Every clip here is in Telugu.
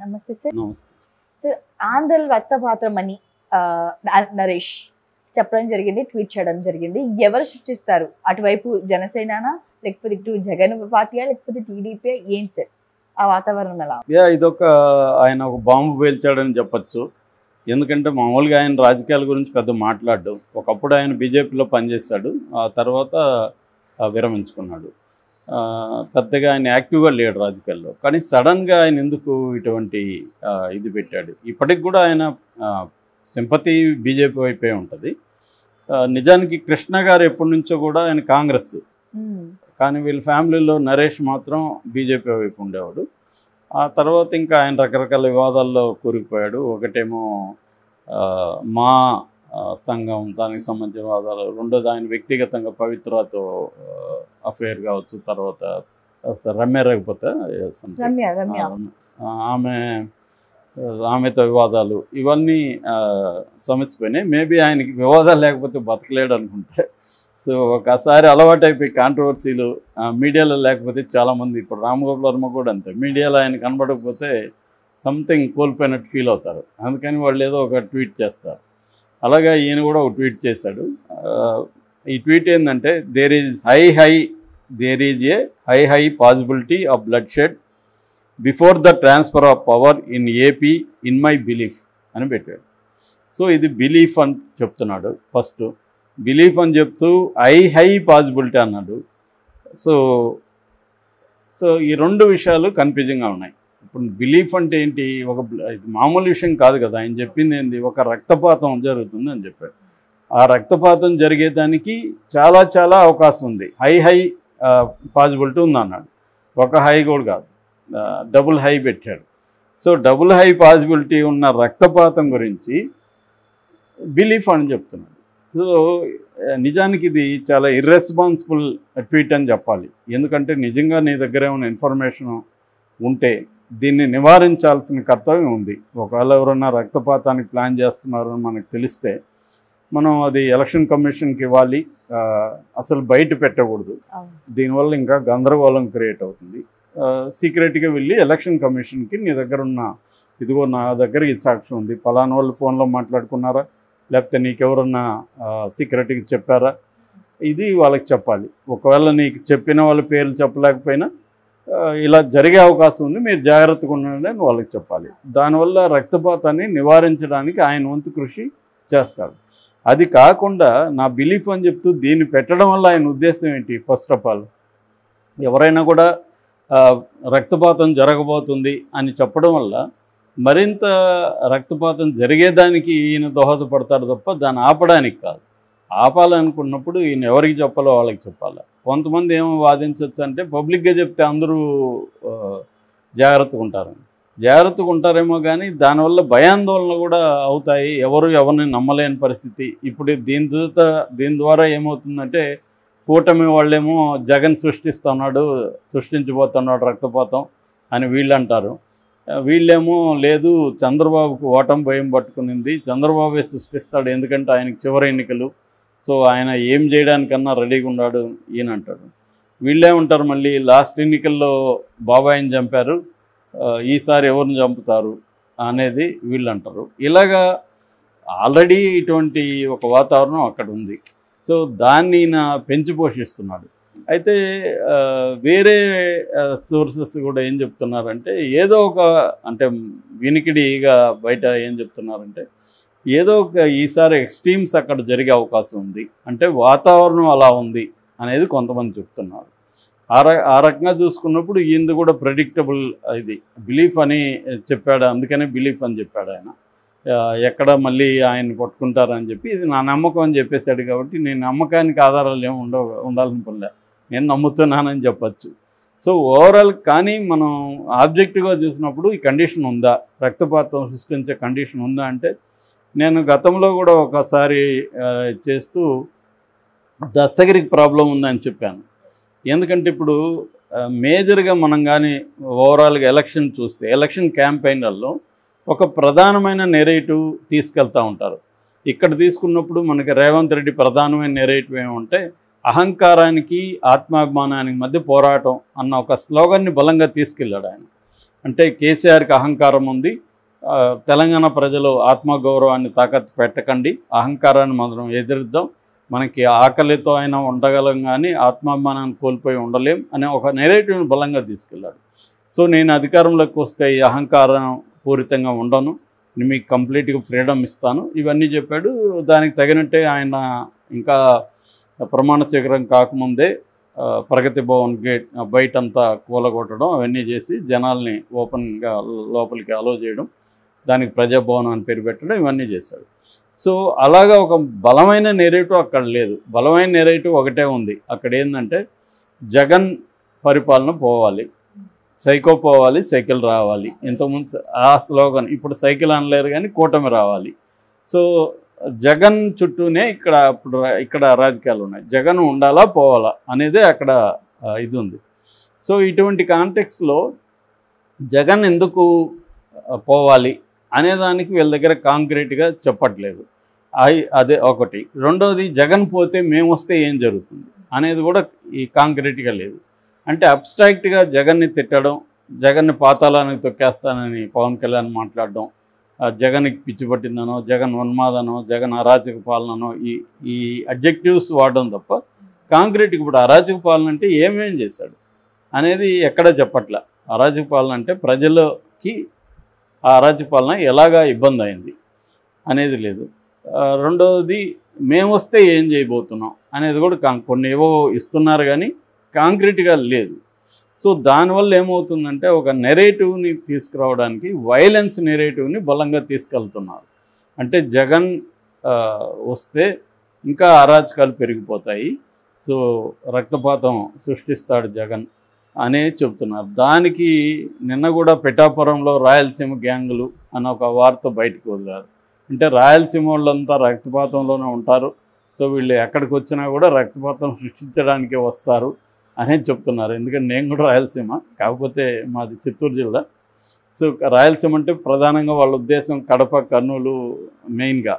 నమస్తే సార్. నమస్తే. సార్, ఆంధ్రలో రక్తపాతం అని నరేష్ చెప్పడం జరిగింది, ట్వీట్ చేయడం జరిగింది. ఎవరు సృష్టిస్తారు? అటువైపు జనసేననా, లేకపోతే ఇటు జగన్ పార్టీయా, లేకపోతే టీడీపీ? ఏంటి సార్ ఆ వాతావరణం ఎలా? ఇదొక ఆయన ఒక బాంబు పేల్చాడని చెప్పచ్చు. ఎందుకంటే మామూలుగా ఆయన రాజకీయాల గురించి పెద్ద మాట్లాడు. ఒకప్పుడు ఆయన బీజేపీలో పనిచేశాడు, ఆ తర్వాత విరమించుకున్నాడు. పెద్దగా ఆయన యాక్టివ్గా లేడు రాజకీయాల్లో. కానీ సడన్గా ఆయన ఎందుకు ఇటువంటి ఇది పెట్టాడు? ఇప్పటికి కూడా ఆయన సింపతి బీజేపీ వైపే ఉంటుంది. నిజానికి కృష్ణ గారు ఎప్పటి నుంచో కూడా ఆయన కాంగ్రెస్, కానీ వీళ్ళ ఫ్యామిలీలో నరేష్ మాత్రం బీజేపీ వైపు ఉండేవాడు. ఆ తర్వాత ఇంకా ఆయన రకరకాల వివాదాల్లో కూరుకుపోయాడు. ఒకటేమో మా సంఘం, దానికి సంబంధించిన వివాదాలు. రెండోది ఆయన వ్యక్తిగతంగా పవిత్రతో అఫేర్ కావచ్చు. తర్వాత రమ్య లేకపోతే ఆమెతో వివాదాలు, ఇవన్నీ సమస్యపోయినాయి. మేబీ ఆయనకి వివాదాలు లేకపోతే బతకలేడు అనుకుంటే. సో ఒకసారి అలవాటు అయిపోయి కాంట్రవర్సీలు మీడియాలో లేకపోతే చాలామంది, ఇప్పుడు రామగోపాల్ వర్మ కూడా అంతే, మీడియాలో ఆయన కనబడకపోతే సంథింగ్ కోల్పోయినట్టు ఫీల్ అవుతారు. అందుకని వాళ్ళు ఏదో ఒక ట్వీట్ చేస్తారు. అలాగా ఈయన కూడా ఒక ట్వీట్ చేశాడు. ఈ ట్వీట్ ఏంటంటే, there is a high possibility of bloodshed before the transfer of power in AP in my belief అని పెట్టాడు. సో ఇది బిలీఫ్ అని చెప్తున్నాడు. ఫస్ట్ బిలీఫ్ అని చెప్తూ హై పాసిబిలిటీ అన్నాడు. సో ఈ రెండు విషయాలు కన్ఫ్యూజింగ్గా ఉన్నాయి. ఇప్పుడు బిలీఫ్ అంటే ఏంటి? ఇది మామూలు విషయం కాదు కదా. ఆయన చెప్పింది ఏంది? ఒక రక్తపాతం జరుగుతుంది అని చెప్పాడు. ఆ రక్తపాతం జరిగేదానికి చాలా చాలా అవకాశం ఉంది. హై పాసిబిలిటీ ఉంది అన్నాడు. ఒక హై కూడా కాదు, డబుల్ హై పెట్టాడు. సో డబుల్ హై పాసిబిలిటీ ఉన్న రక్తపాతం గురించి బిలీఫ్ అని చెప్తున్నాడు. సో నిజానికి ఇది చాలా ఇర్రెస్పాన్సిబుల్ ట్వీట్ అని చెప్పాలి. ఎందుకంటే నిజంగా నీ దగ్గర ఏమైనా ఇన్ఫర్మేషన్ ఉంటే దీన్ని నివారించాల్సిన కర్తవ్యం ఉంది. ఒకవేళ ఎవరన్నా రక్తపాతానికి ప్లాన్ చేస్తున్నారని మనకు తెలిస్తే మనం అది ఎలక్షన్ కమిషన్కి ఇవ్వాలి. అసలు బయట పెట్టకూడదు. దీనివల్ల ఇంకా గందరగోళం క్రియేట్ అవుతుంది. సీక్రెట్గా వెళ్ళి ఎలక్షన్ కమిషన్కి నీ దగ్గర ఉన్న, ఇదిగో నా దగ్గర ఈ సాక్ష్యం ఉంది, పలానా వాళ్ళు ఫోన్లో మాట్లాడుకున్నారా, లేకపోతే నీకెవరన్నా సీక్రెట్గా చెప్పారా, ఇది వాళ్ళకి చెప్పాలి. ఒకవేళ నీకు చెప్పిన వాళ్ళ పేర్లు చెప్పలేకపోయినా ఇలా జరిగే అవకాశం ఉంది, మీరు జాగ్రత్తగా ఉండండి అని వాళ్ళకి చెప్పాలి. దానివల్ల రక్తపాతాన్ని నివారించడానికి ఆయన వంతు కృషి చేస్తాడు. అది కాకుండా నా బిలీఫ్ అని చెప్తూ దీన్ని పెట్టడం వల్ల ఆయన ఉద్దేశం ఏంటి? ఫస్ట్ ఆఫ్ ఆల్, ఎవరైనా కూడా రక్తపాతం జరగబోతుంది అని చెప్పడం వల్ల మరింత రక్తపాతం జరిగేదానికి ఈయన దోహదపడతాడు తప్ప దాన్ని ఆపడానికి కాదు. ఆపాలనుకున్నప్పుడు ఈయన ఎవరికి చెప్పాలో వాళ్ళకి చెప్పాలి. కొంతమంది ఏమో వాదించవచ్చు అంటే, పబ్లిక్గా చెప్తే అందరూ జాగ్రత్తగా ఉంటారేమో, కానీ దానివల్ల భయాందోళన కూడా అవుతాయి. ఎవరిని నమ్మలేని పరిస్థితి. ఇప్పుడు దీని ద్వారా ఏమవుతుందంటే, కూటమి వాళ్ళేమో జగన్ సృష్టించబోతున్నాడు రక్తపాతం అని వీళ్ళు అంటారు. వీళ్ళేమో లేదు, చంద్రబాబుకు ఓటమి భయం పట్టుకునింది, చంద్రబాబే సృష్టిస్తాడు, ఎందుకంటే ఆయనకి చివరి ఎన్నికలు, సో ఆయన ఏం చేయడానికన్నా రెడీగా ఉన్నాడు ఈయన అంటాడు. వీళ్ళేమంటారు మళ్ళీ, లాస్ట్ ఎన్నికల్లో బాబాయిని చంపారు, ఈసారి ఎవరిని చంపుతారు అనేది వీళ్ళు అంటారు. ఇలాగా ఆల్రెడీ ఇటువంటి ఒక వాతావరణం అక్కడ ఉంది. సో దాన్ని ఈయన పెంచి పోషిస్తున్నాడు. అయితే వేరే సోర్సెస్ కూడా ఏం చెప్తున్నారంటే, ఏదో ఒక, అంటే వినికిడిగా బయట ఏం చెప్తున్నారంటే, ఏదో ఒక ఈసారి ఎక్స్ట్రీమ్స్ అక్కడ జరిగే అవకాశం ఉంది, అంటే వాతావరణం అలా ఉంది అనేది కొంతమంది చెప్తున్నారు. ఆ రకంగా చూసుకున్నప్పుడు ఈయనది కూడా ప్రెడిక్టబుల్, ఇది బిలీఫ్ అని చెప్పాడు, అందుకనే బిలీఫ్ అని చెప్పాడు ఆయన. ఎక్కడ మళ్ళీ ఆయన పట్టుకుంటారని చెప్పి, ఇది నా నమ్మకం అని చెప్పేశాడు. కాబట్టి నేను నమ్మకానికి ఆధారాలు ఏమి ఉండాలని పనిలే, నేను నమ్ముతున్నానని చెప్పచ్చు. సో ఓవరాల్ కానీ మనం ఆబ్జెక్టివ్గా చూసినప్పుడు ఈ కండిషన్ ఉందా, రక్తపాతం సృష్టించే కండిషన్ ఉందా అంటే, నేను గతంలో కూడా ఒకసారి చేస్తూ దస్తగిరికి ప్రాబ్లం ఉందని చెప్పాను. ఎందుకంటే ఇప్పుడు మేజర్గా మనం కానీ ఓవరాల్గా ఎలక్షన్ చూస్తే, ఎలక్షన్ క్యాంపెయిన్లలో ఒక ప్రధానమైన నెరేటివ్ తీసుకెళ్తూ ఉంటారు. ఇక్కడ తీసుకున్నప్పుడు మనకి రేవంత్ రెడ్డి ప్రధానమైన నెరేటివ్ ఏమంటే, అహంకారానికి ఆత్మాభిమానానికి మధ్య పోరాటం అన్న ఒక స్లోగన్ని బలంగా తీసుకెళ్ళాడు ఆయన. అంటే కేసీఆర్కి అహంకారం ఉంది, తెలంగాణ ప్రజలు ఆత్మగౌరవాన్ని తాకట్టు పెట్టకండి, అహంకారాన్ని మనం ఎదురిద్దాం, మనకి ఆకలితో అయినా ఉండగలం కానీ ఆత్మాభిమానాన్ని కోల్పోయి ఉండలేం అనే ఒక నెరేటివ్ని బలంగా తీసుకెళ్ళాడు. సో నేను అధికారంలోకి వస్తే ఈ అహంకారం పూరితంగా ఉండను, మీకు కంప్లీట్గా ఫ్రీడమ్ ఇస్తాను, ఇవన్నీ చెప్పాడు. దానికి తగినట్టే ఆయన ఇంకా ప్రమాణ స్వీకారం కాకముందే ప్రగతి భవన్ గేట్ బయటంతా కూలగొట్టడం అవన్నీ చేసి జనాల్ని ఓపెన్గా లోపలికి అలో చేయడం, దానికి ప్రజాభవన్ అని పేరు పెట్టడం, ఇవన్నీ చేశాడు. సో అలాగా ఒక బలమైన నెరేటివ్ అక్కడ లేదు. బలమైన నెరేటివ్ ఒకటే ఉంది అక్కడ, ఏంటంటే జగన్ పరిపాలన పోవాలి, సైకో పోవాలి, సైకిల్ రావాలి. ఇంతకుముందు ఆ స్లోగన్, ఇప్పుడు సైకిల్ అనలేరు కానీ కూటమి రావాలి. సో జగన్ చుట్టూనే ఇక్కడ రాజకీయాలు ఉన్నాయి. జగన్ ఉండాలా పోవాలా అనేదే అక్కడ ఇది ఉంది. సో ఇటువంటి కాంటెక్స్లో జగన్ ఎందుకు పోవాలి అనేదానికి వీళ్ళ దగ్గర కాంక్రీట్గా చెప్పట్లేదు. అదే ఒకటి. రెండోది, జగన్ పోతే మేము వస్తే ఏం జరుగుతుంది అనేది కూడా ఈ కాంక్రీట్గా లేదు. అంటే అబ్స్ట్రాక్ట్గా జగన్ని తిట్టడం, జగన్ని పాతాళానికి తొక్కేస్తానని పవన్ కళ్యాణ్ మాట్లాడడం, జగన్కి పిచ్చి పట్టిందనో, జగన్ ఉన్మాదనో, జగన్ అరాచక పాలననో ఈ అడ్జెక్టివ్స్ వాడడం తప్ప కాంక్రీట్గా ఇప్పుడు అరాచక పాలన అంటే ఏమేం చేశాడు అనేది ఎక్కడా చెప్పట్ల. అరాచక పాలన అంటే ప్రజలకి ఆ అరాచక పాలన ఎలాగా ఇబ్బంది అయింది అనేది లేదు. రెండవది, మేము వస్తే ఏం చేయబోతున్నాం అనేది కూడా కొన్ని ఏవో ఇస్తున్నారు కానీ కాంక్రీట్గా లేదు. సో దానివల్ల ఏమవుతుందంటే ఒక నెరేటివ్ని తీసుకురావడానికి వైలెన్స్ నెరేటివ్ని బలంగా తీసుకెళ్తున్నారు. అంటే జగన్ వస్తే ఇంకా అరాచకాలు పెరిగిపోతాయి, సో రక్తపాతం సృష్టిస్తాడు జగన్ అనే చెప్తున్నారు. దానికి నిన్న కూడా పిఠాపురంలో రాయలసీమ గ్యాంగులు అని ఒక వార్త బయటకు వదిలారు. అంటే రాయలసీమ వాళ్ళంతా రక్తపాతంలోనే ఉంటారు, సో వీళ్ళు ఎక్కడికి వచ్చినా కూడా రక్తపాతం సృష్టించడానికే వస్తారు అనేది చెప్తున్నారు. ఎందుకంటే నేను కూడా రాయలసీమ, కాకపోతే మాది చిత్తూరు జిల్లా. సో రాయలసీమ అంటే ప్రధానంగా వాళ్ళ ఉద్దేశం కడప, కర్నూలు మెయిన్గా,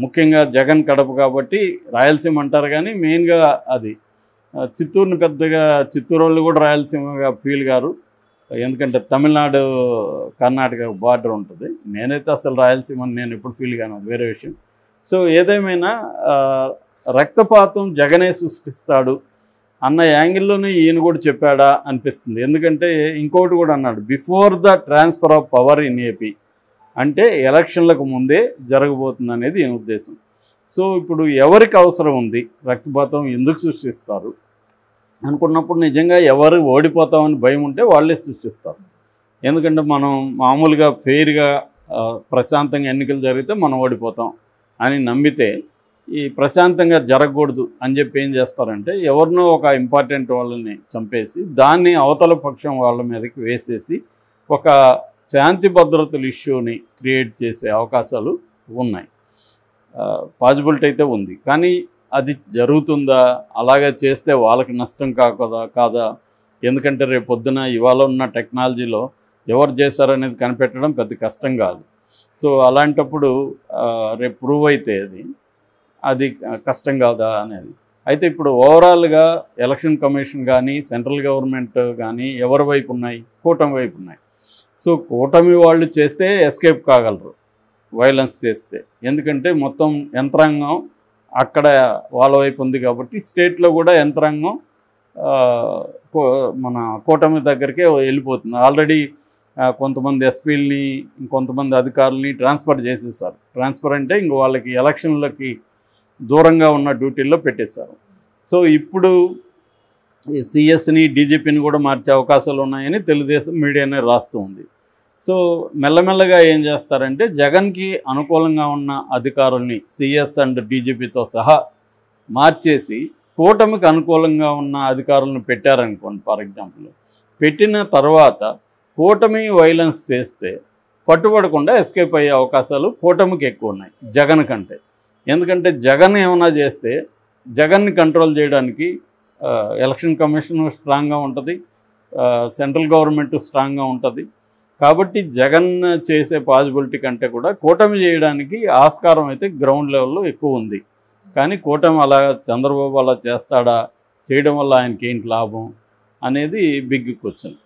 ముఖ్యంగా జగన్ కడప కాబట్టి రాయలసీమ అంటారు కానీ మెయిన్గా అది. చిత్తూరుని పెద్దగా చిత్తూరు వాళ్ళు కూడా రాయలసీమగా ఫీల్ గారు, ఎందుకంటే తమిళనాడు కర్ణాటక బార్డర్ ఉంటుంది. నేనైతే అసలు రాయలసీమ నేను ఎప్పుడు ఫీల్ కాను, అది వేరే విషయం. సో ఏదేమైనా రక్తపాతం జగనే సృష్టిస్తాడు అన్న యాంగిల్లోనే ఈయన కూడా చెప్పాడా అనిపిస్తుంది. ఎందుకంటే ఇంకోటి కూడా అన్నాడు, before the transfer of power in AP, అంటే ఎలక్షన్లకు ముందే జరగబోతుంది అనేది ఈయన ఉద్దేశం. సో ఇప్పుడు ఎవరికి అవసరం ఉంది, రక్తపాతం ఎందుకు సృష్టిస్తారు అనుకున్నప్పుడు నిజంగా ఎవరు ఓడిపోతామని భయం ఉంటే వాళ్ళే సృష్టిస్తారు. ఎందుకంటే మనం మామూలుగా ఫెయిర్గా ప్రశాంతంగా ఎన్నికలు జరిగితే మనం ఓడిపోతాం అని నమ్మితే ఈ ప్రశాంతంగా జరగకూడదు అని చెప్పి ఏం చేస్తారంటే ఎవరినో ఒక ఇంపార్టెంట్ వాళ్ళని చంపేసి దాన్ని అవతల పక్షం వాళ్ళ మీదకి వేసేసి ఒక శాంతి భద్రతల ఇష్యూని క్రియేట్ చేసే అవకాశాలు ఉన్నాయి. పాజిబిలిటీ అయితే ఉంది, కానీ అది జరుగుతుందా, అలాగే చేస్తే వాళ్ళకి నష్టం కాదా? ఎందుకంటే రేపు పొద్దున ఇవాళ ఉన్న టెక్నాలజీలో ఎవరు చేశారనేది కనిపెట్టడం పెద్ద కష్టం కాదు. సో అలాంటప్పుడు రేపు ప్రూవ్ అయితే అది కష్టం కాదా అనేది. అయితే ఇప్పుడు ఓవరాల్గా ఎలక్షన్ కమిషన్ కానీ సెంట్రల్ గవర్నమెంట్ కానీ ఎవరి వైపు ఉన్నాయి, కూటమి వైపు ఉన్నాయి. సో కూటమి వాళ్ళు చేస్తే ఎస్కేప్ కాగలరు వైలెన్స్ చేస్తే, ఎందుకంటే మొత్తం యంత్రాంగం అక్కడ వాళ్ళ వైపు ఉంది కాబట్టి స్టేట్లో కూడా యంత్రాంగం మన కూటమి దగ్గరికే వెళ్ళిపోతుంది. ఆల్రెడీ కొంతమంది ఎస్పీలని ఇంకొంతమంది అధికారులని ట్రాన్స్ఫర్ చేసేసారు. ట్రాన్స్ఫర్ అంటే ఇంక వాళ్ళకి ఎలక్షన్లకి దూరంగా ఉన్న డ్యూటీల్లో పెట్టేశారు. సో ఇప్పుడు సిఎస్ని డీజీపీని కూడా మార్చే అవకాశాలు ఉన్నాయని తెలుగుదేశం మీడియానే రాస్తూ ఉంది. సో మెల్లమెల్లగా ఏం చేస్తారంటే జగన్కి అనుకూలంగా ఉన్న అధికారుల్ని సిఎస్ అండ్ డీజీపీతో సహా మార్చేసి కూటమికి అనుకూలంగా ఉన్న అధికారులను పెట్టారనుకోండి, ఫర్ ఎగ్జాంపుల్ పెట్టిన తర్వాత కూటమి వైలెన్స్ చేస్తే పట్టుబడకుండా ఎస్కేప్ అయ్యే అవకాశాలు కూటమికి ఎక్కువ ఉన్నాయి జగన్ కంటే. ఎందుకంటే జగన్ ఏమైనా చేస్తే జగన్ని కంట్రోల్ చేయడానికి ఎలక్షన్ కమిషన్ స్ట్రాంగ్గా ఉంటుంది, సెంట్రల్ గవర్నమెంట్ స్ట్రాంగ్గా ఉంటుంది. కాబట్టి జగన్ చేసే పాజిబిలిటీ కంటే కూడా కూటమి చేయడానికి ఆస్కారం అయితే గ్రౌండ్ లెవెల్లో ఎక్కువ ఉంది. కానీ కూటమి అలా చంద్రబాబు అలా చేస్తాడా, చేయడం వల్ల ఆయనకి ఏంటి లాభం అనేది బిగ్ క్వశ్చన్.